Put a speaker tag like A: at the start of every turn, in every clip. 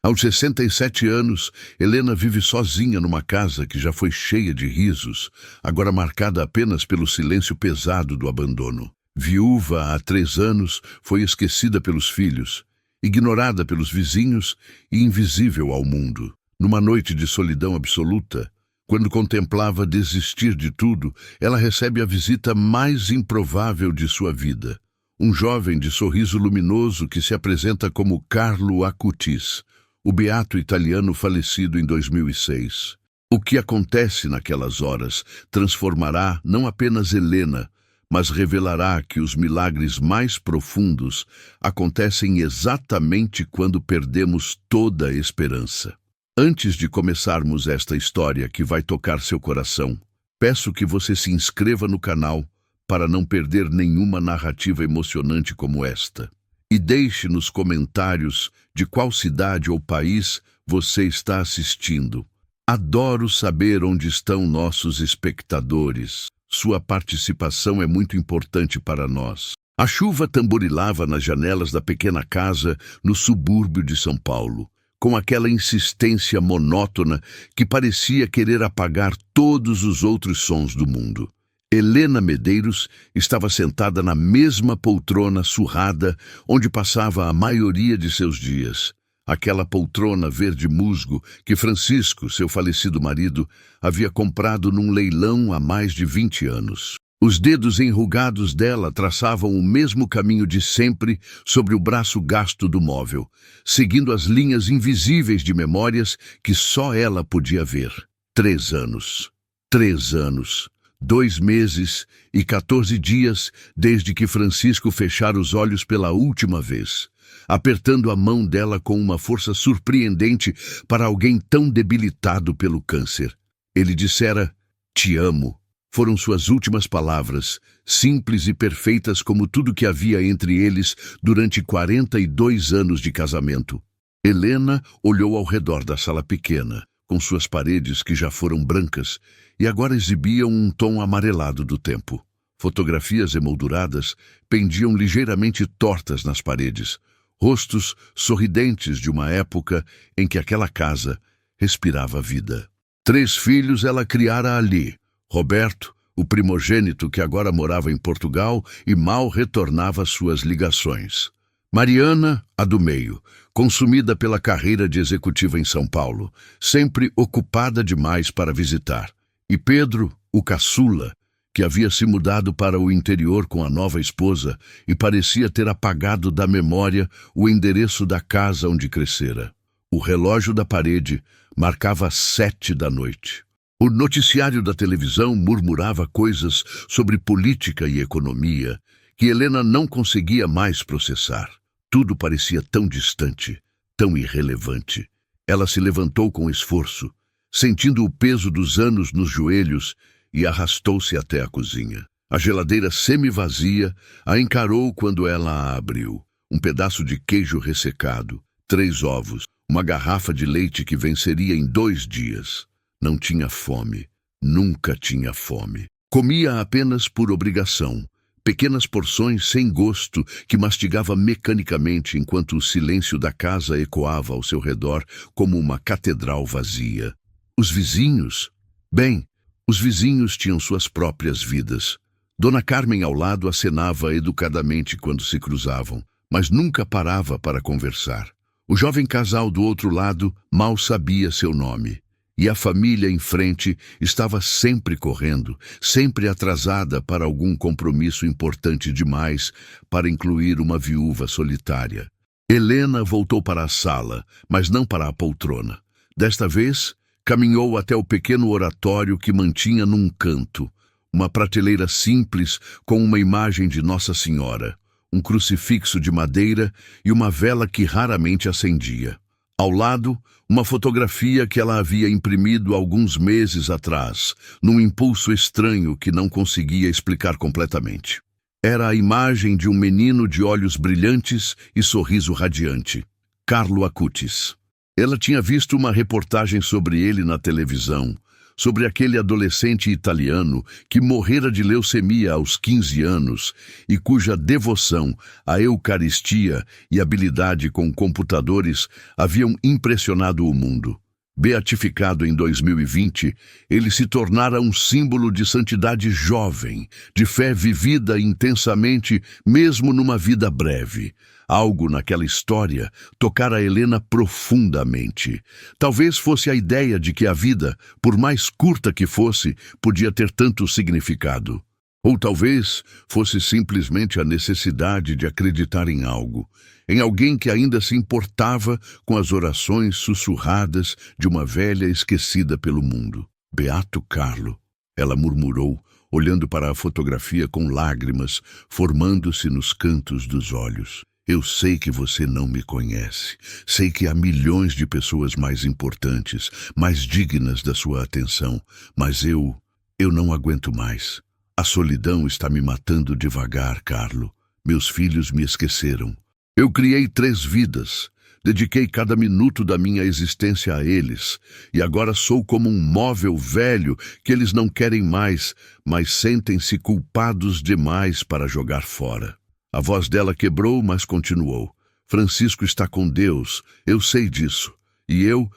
A: Aos 67 anos, Helena vive sozinha numa casa que já foi cheia de risos, agora marcada apenas pelo silêncio pesado do abandono. Viúva há 3 anos, foi esquecida pelos filhos, ignorada pelos vizinhos e invisível ao mundo. Numa noite de solidão absoluta, quando contemplava desistir de tudo, ela recebe a visita mais improvável de sua vida. Um jovem de sorriso luminoso que se apresenta como Carlo Acutis, o beato italiano falecido em 2006. O que acontece naquelas horas transformará não apenas Helena, mas revelará que os milagres mais profundos acontecem exatamente quando perdemos toda a esperança. Antes de começarmos esta história que vai tocar seu coração, peço que você se inscreva no canal para não perder nenhuma narrativa emocionante como esta. E deixe nos comentários de qual cidade ou país você está assistindo. Adoro saber onde estão nossos espectadores. Sua participação é muito importante para nós. A chuva tamborilava nas janelas da pequena casa no subúrbio de São Paulo, com aquela insistência monótona que parecia querer apagar todos os outros sons do mundo. Helena Medeiros estava sentada na mesma poltrona surrada onde passava a maioria de seus dias. Aquela poltrona verde musgo que Francisco, seu falecido marido, havia comprado num leilão há mais de 20 anos. Os dedos enrugados dela traçavam o mesmo caminho de sempre sobre o braço gasto do móvel, seguindo as linhas invisíveis de memórias que só ela podia ver. 3 anos. 3 anos. 2 meses e 14 dias desde que Francisco fechara os olhos pela última vez, apertando a mão dela com uma força surpreendente para alguém tão debilitado pelo câncer. Ele dissera, "Te amo." Foram suas últimas palavras, simples e perfeitas como tudo que havia entre eles durante 42 anos de casamento. Helena olhou ao redor da sala pequena, com suas paredes que já foram brancas e agora exibiam um tom amarelado do tempo. Fotografias emolduradas pendiam ligeiramente tortas nas paredes, rostos sorridentes de uma época em que aquela casa respirava vida. 3 filhos ela criara ali: Roberto, o primogênito que agora morava em Portugal e mal retornava às suas ligações. Mariana, a do meio, consumida pela carreira de executiva em São Paulo, sempre ocupada demais para visitar. E Pedro, o caçula, que havia se mudado para o interior com a nova esposa e parecia ter apagado da memória o endereço da casa onde crescera. O relógio da parede marcava 7 da noite. O noticiário da televisão murmurava coisas sobre política e economia que Helena não conseguia mais processar. Tudo parecia tão distante, tão irrelevante. Ela se levantou com esforço, sentindo o peso dos anos nos joelhos, e arrastou-se até a cozinha. A geladeira semi-vazia a encarou quando ela a abriu. Um pedaço de queijo ressecado, 3 ovos, uma garrafa de leite que venceria em 2 dias. Não tinha fome, nunca tinha fome. Comia apenas por obrigação, pequenas porções sem gosto que mastigava mecanicamente enquanto o silêncio da casa ecoava ao seu redor como uma catedral vazia. Os vizinhos? Bem, os vizinhos tinham suas próprias vidas. Dona Carmen ao lado acenava educadamente quando se cruzavam, mas nunca parava para conversar. O jovem casal do outro lado mal sabia seu nome. E a família em frente estava sempre correndo, sempre atrasada para algum compromisso importante demais para incluir uma viúva solitária. Helena voltou para a sala, mas não para a poltrona. Desta vez, caminhou até o pequeno oratório que mantinha num canto, uma prateleira simples com uma imagem de Nossa Senhora, um crucifixo de madeira e uma vela que raramente acendia. Ao lado, uma fotografia que ela havia imprimido alguns meses atrás, num impulso estranho que não conseguia explicar completamente. Era a imagem de um menino de olhos brilhantes e sorriso radiante, Carlo Acutis. Ela tinha visto uma reportagem sobre ele na televisão, sobre aquele adolescente italiano que morrera de leucemia aos 15 anos e cuja devoção à Eucaristia e habilidade com computadores haviam impressionado o mundo. Beatificado em 2020, ele se tornara um símbolo de santidade jovem, de fé vivida intensamente, mesmo numa vida breve. Algo naquela história tocara Helena profundamente. Talvez fosse a ideia de que a vida, por mais curta que fosse, podia ter tanto significado. Ou talvez fosse simplesmente a necessidade de acreditar em algo, em alguém que ainda se importava com as orações sussurradas de uma velha esquecida pelo mundo. Beato Carlo, ela murmurou, olhando para a fotografia com lágrimas formando-se nos cantos dos olhos. Eu sei que você não me conhece. Sei que há milhões de pessoas mais importantes, mais dignas da sua atenção, mas eu não aguento mais. A solidão está me matando devagar, Carlo. Meus filhos me esqueceram. Eu criei 3 vidas, dediquei cada minuto da minha existência a eles, e agora sou como um móvel velho que eles não querem mais, mas sentem-se culpados demais para jogar fora. A voz dela quebrou, mas continuou. Francisco está com Deus, eu sei disso. E eu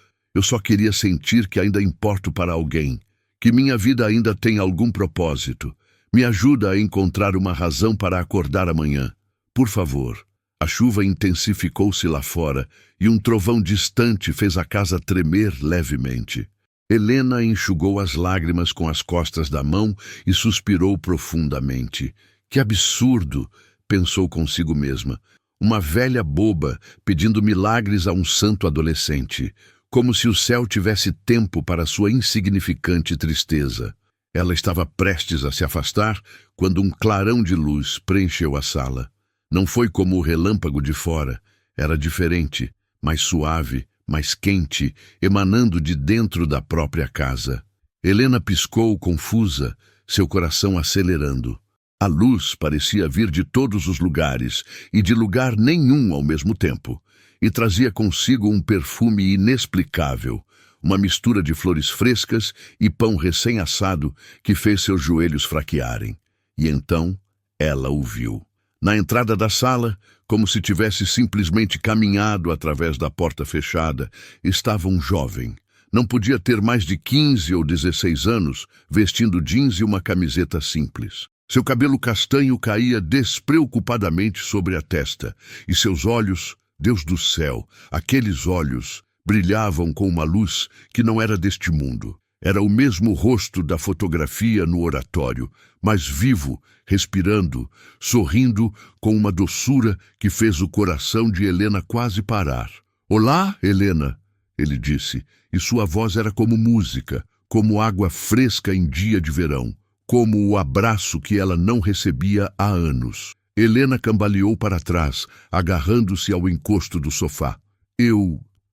A: só queria sentir que ainda importo para alguém, que minha vida ainda tem algum propósito. Me ajuda a encontrar uma razão para acordar amanhã. Por favor. A chuva intensificou-se lá fora e um trovão distante fez a casa tremer levemente. Helena enxugou as lágrimas com as costas da mão e suspirou profundamente. Que absurdo! Pensou consigo mesma. Uma velha boba pedindo milagres a um santo adolescente, como se o céu tivesse tempo para sua insignificante tristeza. Ela estava prestes a se afastar quando um clarão de luz preencheu a sala. Não foi como o relâmpago de fora, era diferente, mais suave, mais quente, emanando de dentro da própria casa. Helena piscou confusa, seu coração acelerando. A luz parecia vir de todos os lugares e de lugar nenhum ao mesmo tempo, e trazia consigo um perfume inexplicável, uma mistura de flores frescas e pão recém-assado que fez seus joelhos fraquearem. E então ela o viu. Na entrada da sala, como se tivesse simplesmente caminhado através da porta fechada, estava um jovem. Não podia ter mais de 15 ou 16 anos, vestindo jeans e uma camiseta simples. Seu cabelo castanho caía despreocupadamente sobre a testa, e seus olhos, Deus do céu, aqueles olhos, brilhavam com uma luz que não era deste mundo. Era o mesmo rosto da fotografia no oratório, mas vivo, respirando, sorrindo com uma doçura que fez o coração de Helena quase parar. "Olá, Helena", ele disse, e sua voz era como música, como água fresca em dia de verão, como o abraço que ela não recebia há anos. Helena cambaleou para trás, agarrando-se ao encosto do sofá.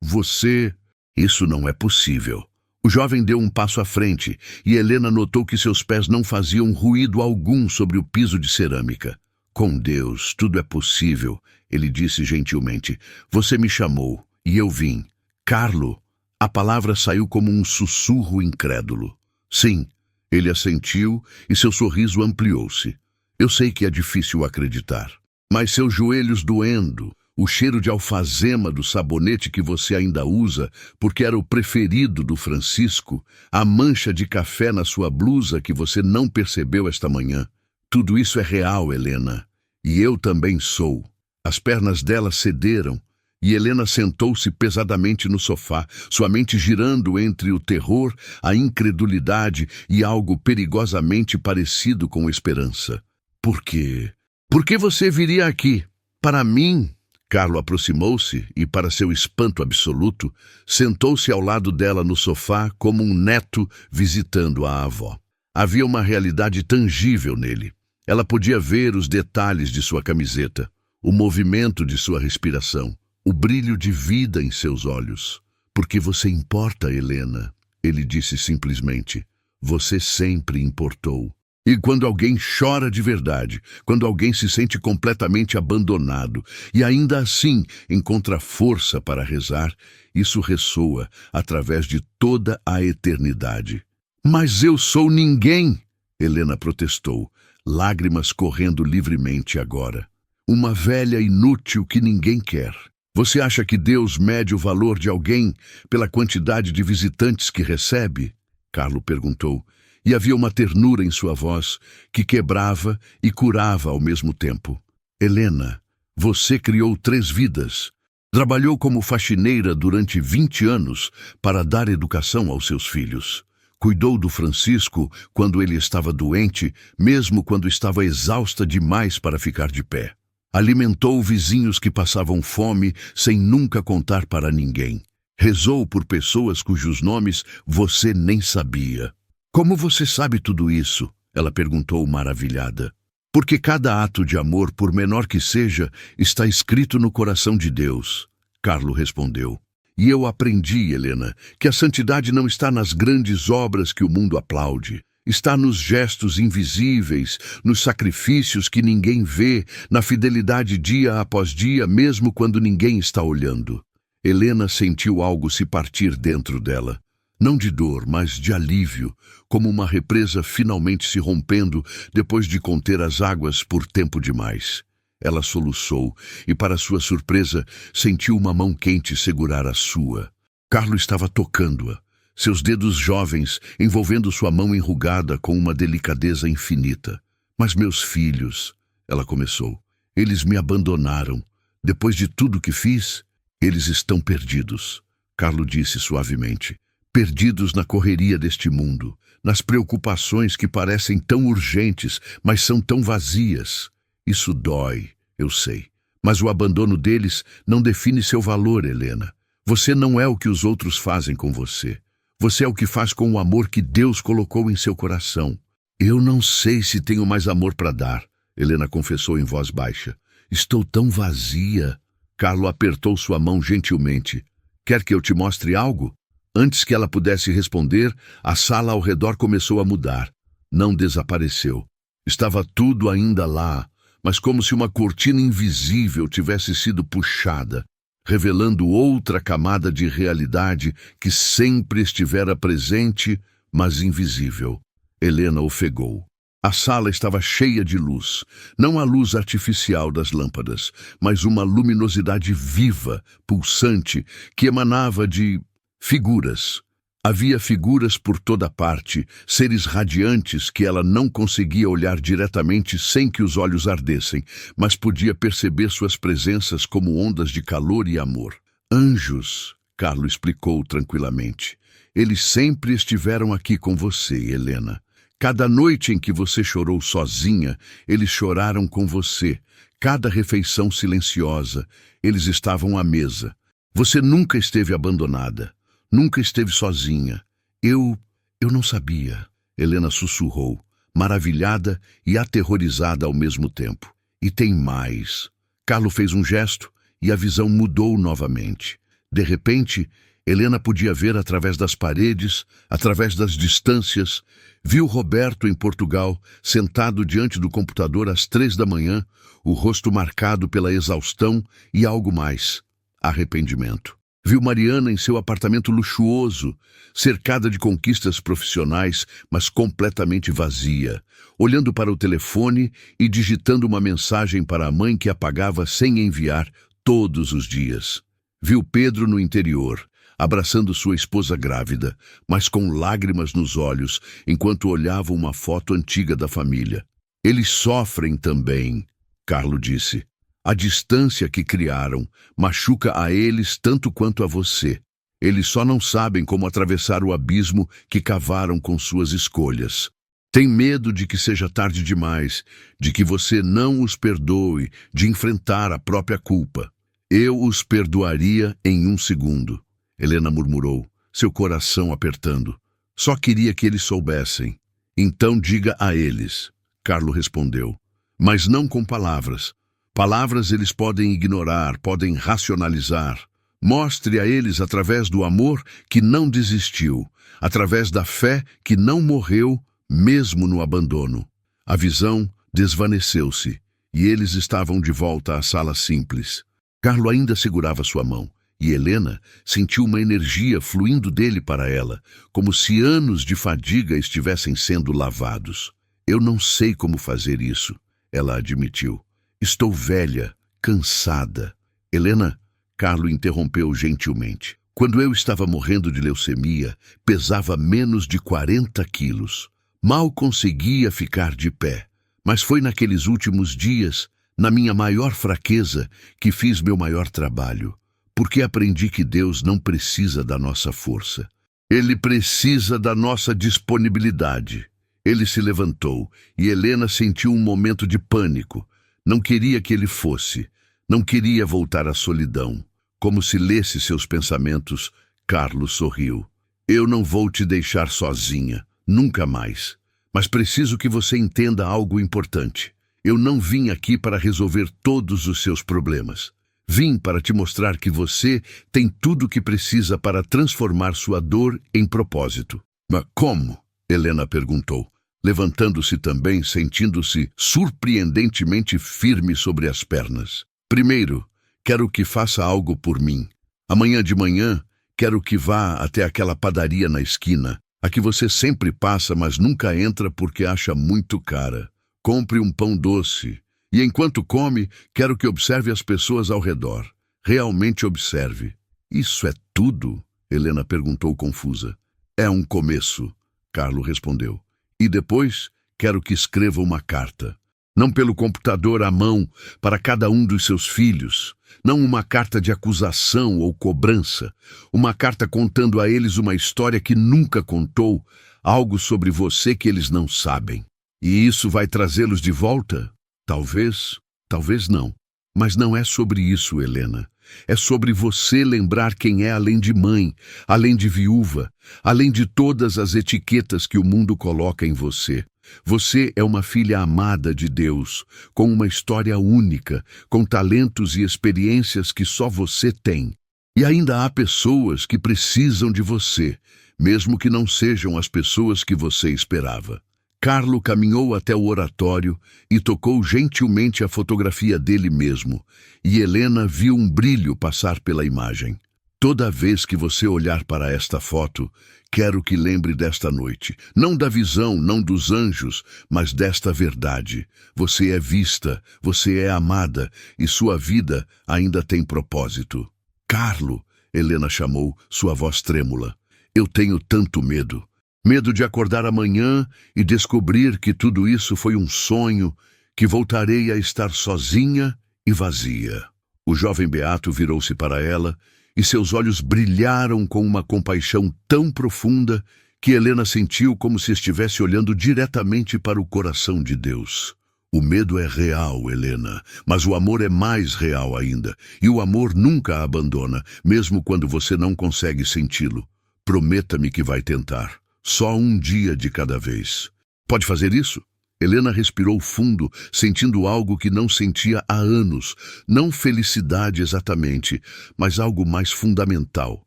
A: Você... Isso não é possível." O jovem deu um passo à frente, e Helena notou que seus pés não faziam ruído algum sobre o piso de cerâmica. "Com Deus, tudo é possível", ele disse gentilmente. "Você me chamou, e eu vim." "Carlo." A palavra saiu como um sussurro incrédulo. "Sim." Ele assentiu, e seu sorriso ampliou-se. "Eu sei que é difícil acreditar, mas seus joelhos doendo, o cheiro de alfazema do sabonete que você ainda usa, porque era o preferido do Francisco, a mancha de café na sua blusa que você não percebeu esta manhã. Tudo isso é real, Helena. E eu também sou." As pernas dela cederam, e Helena sentou-se pesadamente no sofá, sua mente girando entre o terror, a incredulidade e algo perigosamente parecido com esperança. "Por quê? Por que você viria aqui? Para mim?" Carlo aproximou-se e, para seu espanto absoluto, sentou-se ao lado dela no sofá como um neto visitando a avó. Havia uma realidade tangível nele. Ela podia ver os detalhes de sua camiseta, o movimento de sua respiração, o brilho de vida em seus olhos. "Porque você importa, Helena", ele disse simplesmente. "Você sempre importou." E quando alguém chora de verdade, quando alguém se sente completamente abandonado e ainda assim encontra força para rezar, isso ressoa através de toda a eternidade. Mas eu sou ninguém, Helena protestou, lágrimas correndo livremente agora. Uma velha inútil que ninguém quer. Você acha que Deus mede o valor de alguém pela quantidade de visitantes que recebe? Carlo perguntou, e havia uma ternura em sua voz que quebrava e curava ao mesmo tempo. Helena, você criou 3 vidas. Trabalhou como faxineira durante 20 anos para dar educação aos seus filhos. Cuidou do Francisco quando ele estava doente, mesmo quando estava exausta demais para ficar de pé. Alimentou vizinhos que passavam fome sem nunca contar para ninguém. Rezou por pessoas cujos nomes você nem sabia. Como você sabe tudo isso? Ela perguntou maravilhada. Porque cada ato de amor, por menor que seja, está escrito no coração de Deus. Carlo respondeu. E eu aprendi, Helena, que a santidade não está nas grandes obras que o mundo aplaude. Está nos gestos invisíveis, nos sacrifícios que ninguém vê, na fidelidade dia após dia, mesmo quando ninguém está olhando. Helena sentiu algo se partir dentro dela. Não de dor, mas de alívio, como uma represa finalmente se rompendo depois de conter as águas por tempo demais. Ela soluçou e, para sua surpresa, sentiu uma mão quente segurar a sua. Carlo estava tocando-a. Seus dedos jovens envolvendo sua mão enrugada com uma delicadeza infinita. Mas meus filhos, ela começou, eles me abandonaram. Depois de tudo que fiz, eles estão perdidos. Carlo disse suavemente, perdidos na correria deste mundo, nas preocupações que parecem tão urgentes, mas são tão vazias. Isso dói, eu sei. Mas o abandono deles não define seu valor, Helena. Você não é o que os outros fazem com você. Você é o que faz com o amor que Deus colocou em seu coração. Eu não sei se tenho mais amor para dar, Helena confessou em voz baixa. Estou tão vazia. Carlo apertou sua mão gentilmente. Quer que eu te mostre algo? Antes que ela pudesse responder, a sala ao redor começou a mudar. Não desapareceu. Estava tudo ainda lá, mas como se uma cortina invisível tivesse sido puxada, revelando outra camada de realidade que sempre estivera presente, mas invisível. Helena ofegou. A sala estava cheia de luz, não a luz artificial das lâmpadas, mas uma luminosidade viva, pulsante, que emanava de figuras. Havia figuras por toda parte, seres radiantes que ela não conseguia olhar diretamente sem que os olhos ardessem, mas podia perceber suas presenças como ondas de calor e amor. Anjos, Carlo explicou tranquilamente. Eles sempre estiveram aqui com você, Helena. Cada noite em que você chorou sozinha, eles choraram com você. Cada refeição silenciosa, eles estavam à mesa. Você nunca esteve abandonada. Nunca esteve sozinha. Eu não sabia, Helena sussurrou, maravilhada e aterrorizada ao mesmo tempo. E tem mais. Carlo fez um gesto e a visão mudou novamente. De repente, Helena podia ver através das paredes, através das distâncias. Viu Roberto em Portugal, sentado diante do computador às 3 da manhã, o rosto marcado pela exaustão e algo mais, arrependimento. Viu Mariana em seu apartamento luxuoso, cercada de conquistas profissionais, mas completamente vazia, olhando para o telefone e digitando uma mensagem para a mãe que apagava sem enviar todos os dias. Viu Pedro no interior, abraçando sua esposa grávida, mas com lágrimas nos olhos, enquanto olhava uma foto antiga da família. Eles sofrem também, Carlo disse. A distância que criaram machuca a eles tanto quanto a você. Eles só não sabem como atravessar o abismo que cavaram com suas escolhas. Tem medo de que seja tarde demais, de que você não os perdoe, de enfrentar a própria culpa. Eu os perdoaria em 1 segundo, Helena murmurou, seu coração apertando. Só queria que eles soubessem. Então diga a eles, Carlo respondeu, mas não com palavras. Palavras eles podem ignorar, podem racionalizar. Mostre a eles através do amor que não desistiu, através da fé que não morreu, mesmo no abandono. A visão desvaneceu-se e eles estavam de volta à sala simples. Carlo ainda segurava sua mão E Helena sentiu uma energia fluindo dele para ela, como se anos de fadiga estivessem sendo lavados. Eu não sei como fazer isso, ela admitiu. Estou velha, cansada. Helena, Carlo interrompeu gentilmente. Quando eu estava morrendo de leucemia, pesava menos de 40 quilos. Mal conseguia ficar de pé. Mas foi naqueles últimos dias, na minha maior fraqueza, que fiz meu maior trabalho. Porque aprendi que Deus não precisa da nossa força. Ele precisa da nossa disponibilidade. Ele se levantou e Helena sentiu um momento de pânico. Não queria que ele fosse. Não queria voltar à solidão. Como se lesse seus pensamentos, Carlos sorriu. Eu não vou te deixar sozinha, nunca mais. Mas preciso que você entenda algo importante. Eu não vim aqui para resolver todos os seus problemas. Vim para te mostrar que você tem tudo o que precisa para transformar sua dor em propósito. Mas como? Helena perguntou, levantando-se também, sentindo-se surpreendentemente firme sobre as pernas. Primeiro, quero que faça algo por mim. Amanhã de manhã, quero que vá até aquela padaria na esquina, a que você sempre passa, mas nunca entra porque acha muito cara. Compre um pão doce. E enquanto come, quero que observe as pessoas ao redor. Realmente observe. Isso é tudo? Helena perguntou confusa. É um começo, Carlo respondeu. E depois, quero que escreva uma carta. Não pelo computador à mão, para cada um dos seus filhos. Não uma carta de acusação ou cobrança. Uma carta contando a eles uma história que nunca contou, algo sobre você que eles não sabem. E isso vai trazê-los de volta? Talvez, talvez não. Mas não é sobre isso, Helena. É sobre você lembrar quem é além de mãe, além de viúva, além de todas as etiquetas que o mundo coloca em você. Você é uma filha amada de Deus, com uma história única, com talentos e experiências que só você tem. E ainda há pessoas que precisam de você, mesmo que não sejam as pessoas que você esperava. Carlo caminhou até o oratório e tocou gentilmente a fotografia dele mesmo, e Helena viu um brilho passar pela imagem. Toda vez que você olhar para esta foto, quero que lembre desta noite, não da visão, não dos anjos, mas desta verdade. Você é vista, você é amada, e sua vida ainda tem propósito. Carlo, Helena chamou, sua voz trêmula. Eu tenho tanto medo. Medo de acordar amanhã e descobrir que tudo isso foi um sonho, que voltarei a estar sozinha e vazia. O jovem beato virou-se para ela e seus olhos brilharam com uma compaixão tão profunda que Helena sentiu como se estivesse olhando diretamente para o coração de Deus. O medo é real, Helena, mas o amor é mais real ainda, e o amor nunca a abandona, mesmo quando você não consegue senti-lo. Prometa-me que vai tentar. Só um dia de cada vez. Pode fazer isso? Helena respirou fundo, sentindo algo que não sentia há anos. Não felicidade exatamente, mas algo mais fundamental.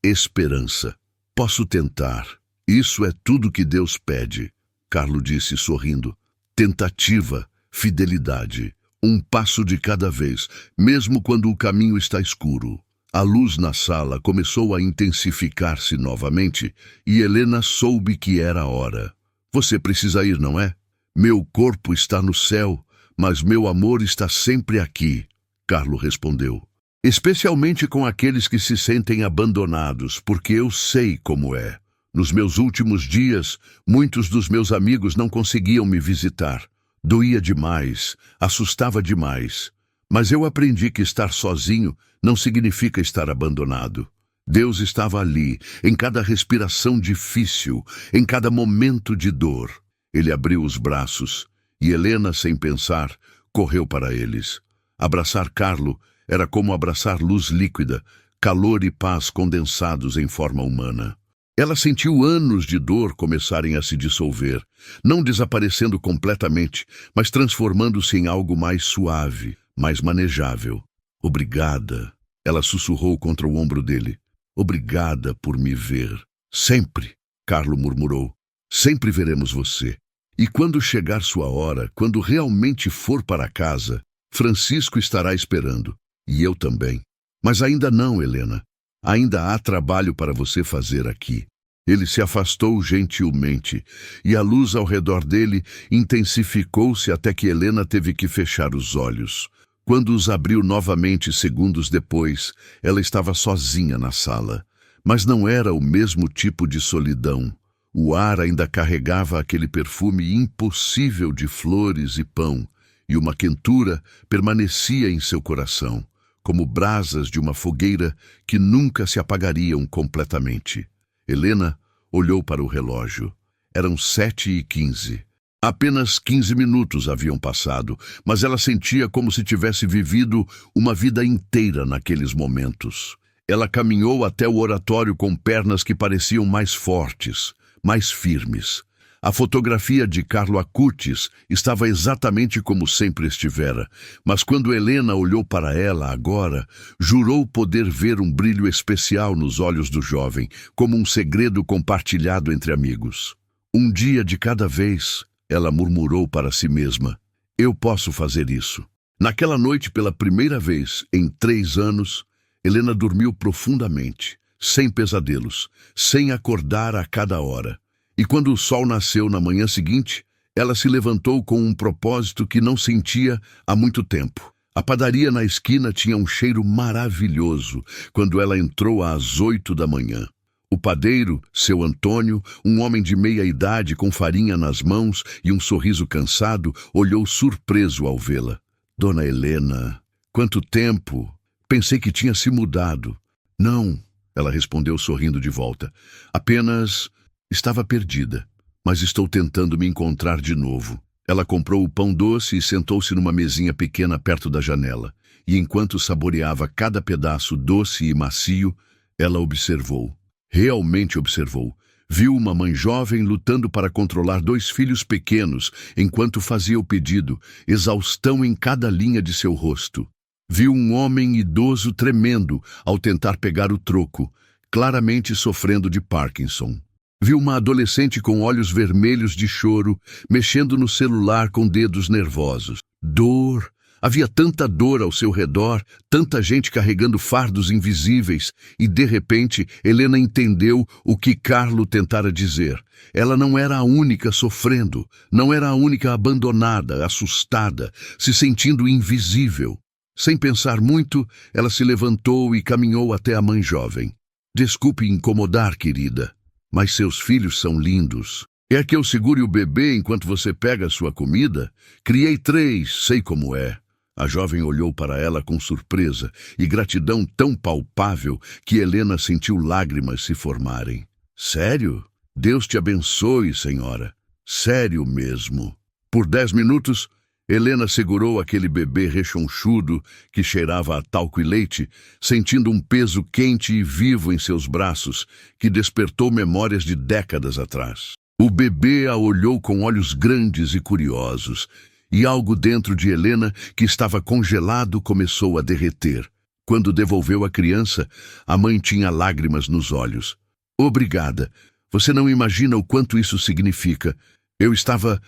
A: Esperança. Posso tentar. Isso é tudo que Deus pede. Carlo disse sorrindo. Tentativa, fidelidade. Um passo de cada vez, mesmo quando o caminho está escuro. A luz na sala começou a intensificar-se novamente e Helena soube que era a hora. Você precisa ir, não é? Meu corpo está no céu, mas meu amor está sempre aqui, Carlo respondeu. Especialmente com aqueles que se sentem abandonados, porque eu sei como é. Nos meus últimos dias, muitos dos meus amigos não conseguiam me visitar. Doía demais, assustava demais. Mas eu aprendi que estar sozinho não significa estar abandonado. Deus estava ali, em cada respiração difícil, em cada momento de dor. Ele abriu os braços e Helena, sem pensar, correu para eles. Abraçar Carlo era como abraçar luz líquida, calor e paz condensados em forma humana. Ela sentiu anos de dor começarem a se dissolver, não desaparecendo completamente, mas transformando-se em algo mais suave, mais manejável. Obrigada, ela sussurrou contra o ombro dele. Obrigada por me ver. Sempre, Carlo murmurou. Sempre veremos você. E quando chegar sua hora, quando realmente for para casa, Francisco estará esperando. E eu também. Mas ainda não, Helena. Ainda há trabalho para você fazer aqui. Ele se afastou gentilmente, e a luz ao redor dele intensificou-se até que Helena teve que fechar os olhos. Quando os abriu novamente segundos depois, ela estava sozinha na sala. Mas não era o mesmo tipo de solidão. O ar ainda carregava aquele perfume impossível de flores e pão, e uma quentura permanecia em seu coração, como brasas de uma fogueira que nunca se apagariam completamente. Helena olhou para o relógio. Eram 7h15. Apenas 15 minutos haviam passado, mas ela sentia como se tivesse vivido uma vida inteira naqueles momentos. Ela caminhou até o oratório com pernas que pareciam mais fortes, mais firmes. A fotografia de Carlo Acutis estava exatamente como sempre estivera, mas quando Helena olhou para ela agora, jurou poder ver um brilho especial nos olhos do jovem, como um segredo compartilhado entre amigos. Um dia de cada vez, ela murmurou para si mesma, eu posso fazer isso. Naquela noite, pela primeira vez em 3 anos, Helena dormiu profundamente, sem pesadelos, sem acordar a cada hora. E quando o sol nasceu na manhã seguinte, ela se levantou com um propósito que não sentia há muito tempo. A padaria na esquina tinha um cheiro maravilhoso quando ela entrou às 8 da manhã. O padeiro, seu Antônio, um homem de meia-idade com farinha nas mãos e um sorriso cansado, olhou surpreso ao vê-la. Dona Helena, quanto tempo! Pensei que tinha se mudado. Não, ela respondeu sorrindo de volta. Apenas... estava perdida, mas estou tentando me encontrar de novo. Ela comprou o pão doce e sentou-se numa mesinha pequena perto da janela. E enquanto saboreava cada pedaço doce e macio, ela observou. Realmente observou. Viu uma mãe jovem lutando para controlar 2 filhos pequenos enquanto fazia o pedido, exaustão em cada linha de seu rosto. Viu um homem idoso tremendo ao tentar pegar o troco, claramente sofrendo de Parkinson. Viu uma adolescente com olhos vermelhos de choro, mexendo no celular com dedos nervosos. Dor. Havia tanta dor ao seu redor, tanta gente carregando fardos invisíveis, e de repente Helena entendeu o que Carlo tentara dizer. Ela não era a única sofrendo, não era a única abandonada, assustada, se sentindo invisível. Sem pensar muito, ela se levantou e caminhou até a mãe jovem. Desculpe incomodar, querida, mas seus filhos são lindos. Quer que eu segure o bebê enquanto você pega a sua comida? Criei 3, sei como é. A jovem olhou para ela com surpresa e gratidão tão palpável que Helena sentiu lágrimas se formarem. Sério? Deus te abençoe, senhora. Sério mesmo. Por 10 minutos, Helena segurou aquele bebê rechonchudo que cheirava a talco e leite, sentindo um peso quente e vivo em seus braços, que despertou memórias de décadas atrás. O bebê a olhou com olhos grandes e curiosos, e algo dentro de Helena, que estava congelado, começou a derreter. Quando devolveu a criança, a mãe tinha lágrimas nos olhos. Obrigada. Você não imagina o quanto isso significa. Eu estava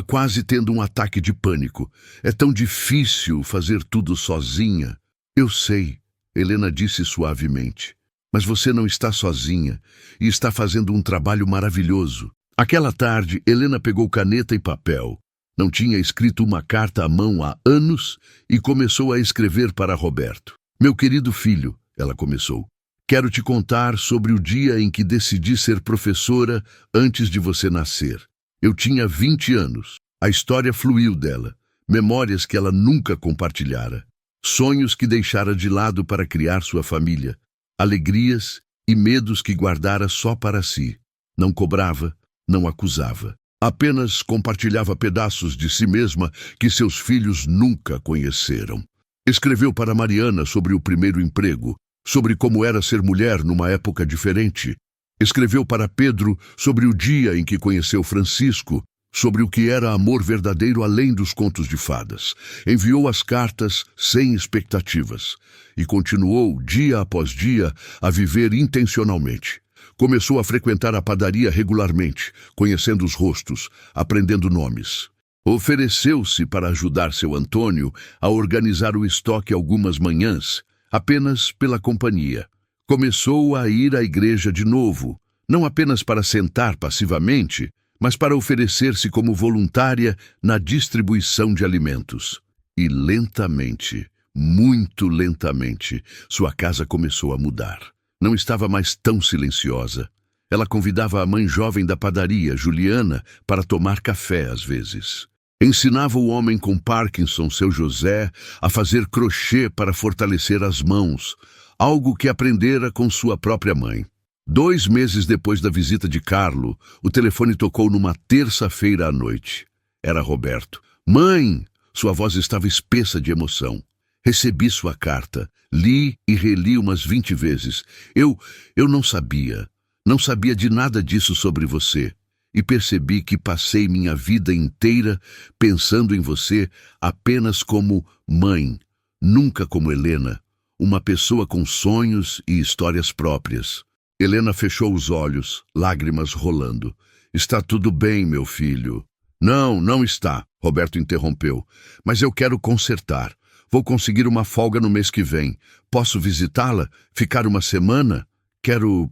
A: quase tendo um ataque de pânico. É tão difícil fazer tudo sozinha. Eu sei, Helena disse suavemente. Mas você não está sozinha e está fazendo um trabalho maravilhoso. Aquela tarde, Helena pegou caneta e papel. Não tinha escrito uma carta à mão há anos e começou a escrever para Roberto. Meu querido filho, ela começou, quero te contar sobre o dia em que decidi ser professora antes de você nascer. Eu tinha 20 anos. A história fluiu dela, memórias que ela nunca compartilhara, sonhos que deixara de lado para criar sua família, alegrias e medos que guardara só para si. Não cobrava, não acusava. Apenas compartilhava pedaços de si mesma que seus filhos nunca conheceram. Escreveu para Mariana sobre o primeiro emprego, sobre como era ser mulher numa época diferente. Escreveu para Pedro sobre o dia em que conheceu Francisco, sobre o que era amor verdadeiro além dos contos de fadas. Enviou as cartas sem expectativas e continuou, dia após dia, a viver intencionalmente. Começou a frequentar a padaria regularmente, conhecendo os rostos, aprendendo nomes. Ofereceu-se para ajudar seu Antônio a organizar o estoque algumas manhãs, apenas pela companhia. Começou a ir à igreja de novo, não apenas para sentar passivamente, mas para oferecer-se como voluntária na distribuição de alimentos. E lentamente, muito lentamente, sua casa começou a mudar. Não estava mais tão silenciosa. Ela convidava a mãe jovem da padaria, Juliana, para tomar café às vezes. Ensinava o homem com Parkinson, seu José, a fazer crochê para fortalecer as mãos, algo que aprendera com sua própria mãe. 2 meses depois da visita de Carlo, o telefone tocou numa terça-feira à noite. Era Roberto. Mãe! Sua voz estava espessa de emoção. Recebi sua carta. Li e reli umas 20 vezes. Eu não sabia. Não sabia de nada disso sobre você. E percebi que passei minha vida inteira pensando em você apenas como mãe, nunca como Helena, uma pessoa com sonhos e histórias próprias. Helena fechou os olhos, lágrimas rolando. Está tudo bem, meu filho. Não, não está, Roberto interrompeu. Mas eu quero consertar. Vou conseguir uma folga no mês que vem. Posso visitá-la? Ficar uma semana? Quero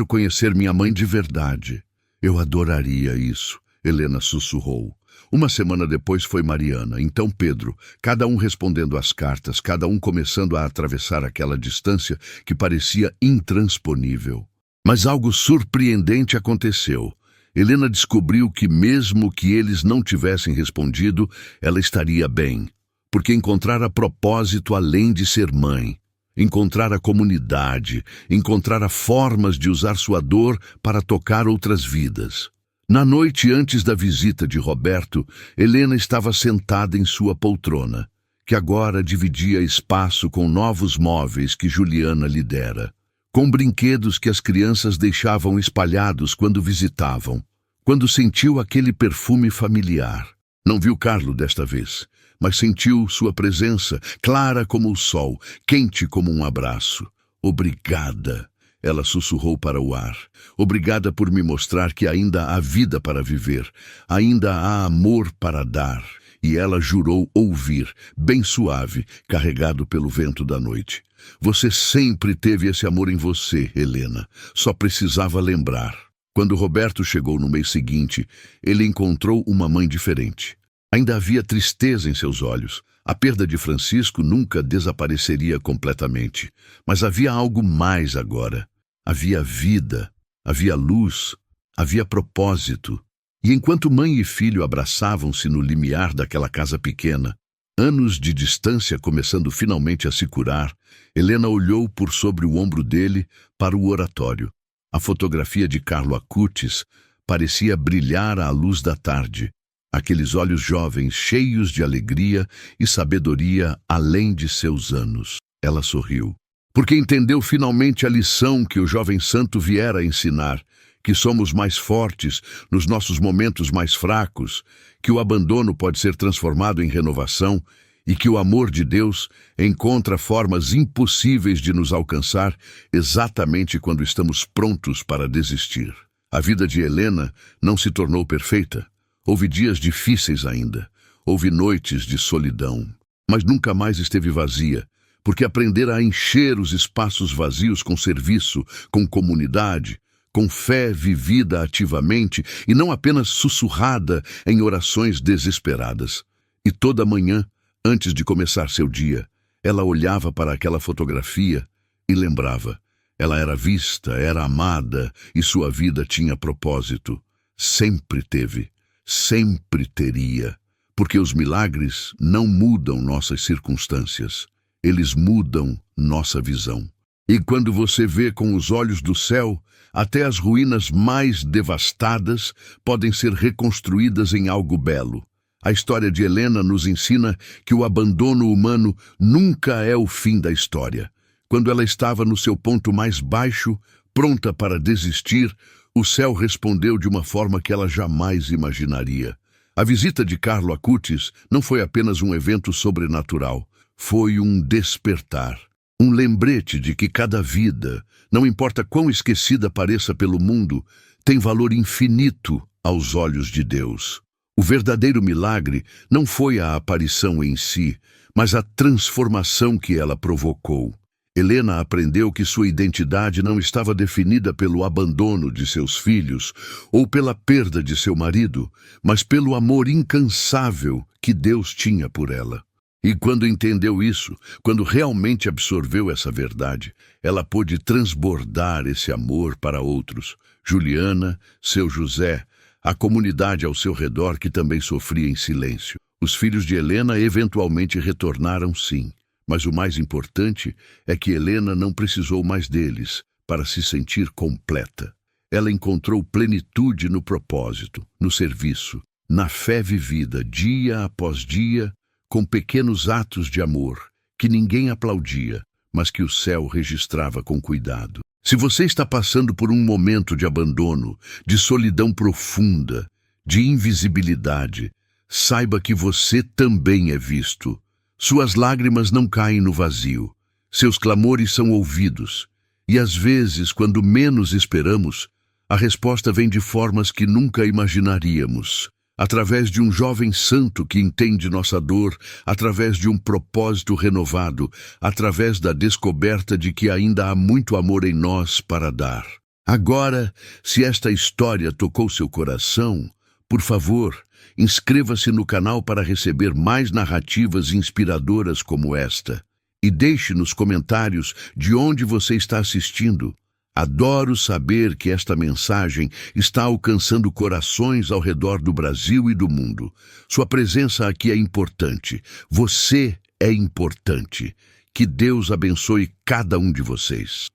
A: conhecer minha mãe de verdade. Eu adoraria isso, Helena sussurrou. Uma semana depois foi Mariana, então Pedro, cada um respondendo às cartas, cada um começando a atravessar aquela distância que parecia intransponível. Mas algo surpreendente aconteceu. Helena descobriu que mesmo que eles não tivessem respondido, ela estaria bem, porque encontrara propósito além de ser mãe. Encontrara comunidade, encontrara formas de usar sua dor para tocar outras vidas. Na noite antes da visita de Roberto, Helena estava sentada em sua poltrona, que agora dividia espaço com novos móveis que Juliana lhe dera, com brinquedos que as crianças deixavam espalhados quando visitavam, quando sentiu aquele perfume familiar. Não viu Carlo desta vez, mas sentiu sua presença, clara como o sol, quente como um abraço. Obrigada, ela sussurrou para o ar. Obrigada por me mostrar que ainda há vida para viver, ainda há amor para dar. E ela jurou ouvir, bem suave, carregado pelo vento da noite. Você sempre teve esse amor em você, Helena. Só precisava lembrar. Quando Roberto chegou no mês seguinte, ele encontrou uma mãe diferente. Ainda havia tristeza em seus olhos. A perda de Francisco nunca desapareceria completamente. Mas havia algo mais agora. Havia vida, havia luz, havia propósito. E enquanto mãe e filho abraçavam-se no limiar daquela casa pequena, anos de distância começando finalmente a se curar, Helena olhou por sobre o ombro dele para o oratório. A fotografia de Carlo Acutis parecia brilhar à luz da tarde. Aqueles olhos jovens, cheios de alegria e sabedoria além de seus anos. Ela sorriu, porque entendeu finalmente a lição que o jovem santo viera a ensinar, que somos mais fortes nos nossos momentos mais fracos, que o abandono pode ser transformado em renovação e que o amor de Deus encontra formas impossíveis de nos alcançar exatamente quando estamos prontos para desistir. A vida de Helena não se tornou perfeita. Houve dias difíceis ainda, houve noites de solidão, mas nunca mais esteve vazia, porque aprendera a encher os espaços vazios com serviço, com comunidade, com fé vivida ativamente e não apenas sussurrada em orações desesperadas. E toda manhã, antes de começar seu dia, ela olhava para aquela fotografia e lembrava. Ela era vista, era amada e sua vida tinha propósito. Sempre teve. Sempre teria, porque os milagres não mudam nossas circunstâncias, eles mudam nossa visão. E quando você vê com os olhos do céu, até as ruínas mais devastadas podem ser reconstruídas em algo belo. A história de Helena nos ensina que o abandono humano nunca é o fim da história. Quando ela estava no seu ponto mais baixo, pronta para desistir, o céu respondeu de uma forma que ela jamais imaginaria. A visita de Carlo Acutis não foi apenas um evento sobrenatural, foi um despertar. Um lembrete de que cada vida, não importa quão esquecida pareça pelo mundo, tem valor infinito aos olhos de Deus. O verdadeiro milagre não foi a aparição em si, mas a transformação que ela provocou. Helena aprendeu que sua identidade não estava definida pelo abandono de seus filhos ou pela perda de seu marido, mas pelo amor incansável que Deus tinha por ela. E quando entendeu isso, quando realmente absorveu essa verdade, ela pôde transbordar esse amor para outros. Juliana, seu José, a comunidade ao seu redor que também sofria em silêncio. Os filhos de Helena eventualmente retornaram, sim. Mas o mais importante é que Helena não precisou mais deles para se sentir completa. Ela encontrou plenitude no propósito, no serviço, na fé vivida dia após dia, com pequenos atos de amor que ninguém aplaudia, mas que o céu registrava com cuidado. Se você está passando por um momento de abandono, de solidão profunda, de invisibilidade, saiba que você também é visto. Suas lágrimas não caem no vazio, seus clamores são ouvidos, e às vezes, quando menos esperamos, a resposta vem de formas que nunca imaginaríamos. Através de um jovem santo que entende nossa dor, através de um propósito renovado, através da descoberta de que ainda há muito amor em nós para dar. Agora, se esta história tocou seu coração, por favor, inscreva-se no canal para receber mais narrativas inspiradoras como esta. E deixe nos comentários de onde você está assistindo. Adoro saber que esta mensagem está alcançando corações ao redor do Brasil e do mundo. Sua presença aqui é importante. Você é importante. Que Deus abençoe cada um de vocês.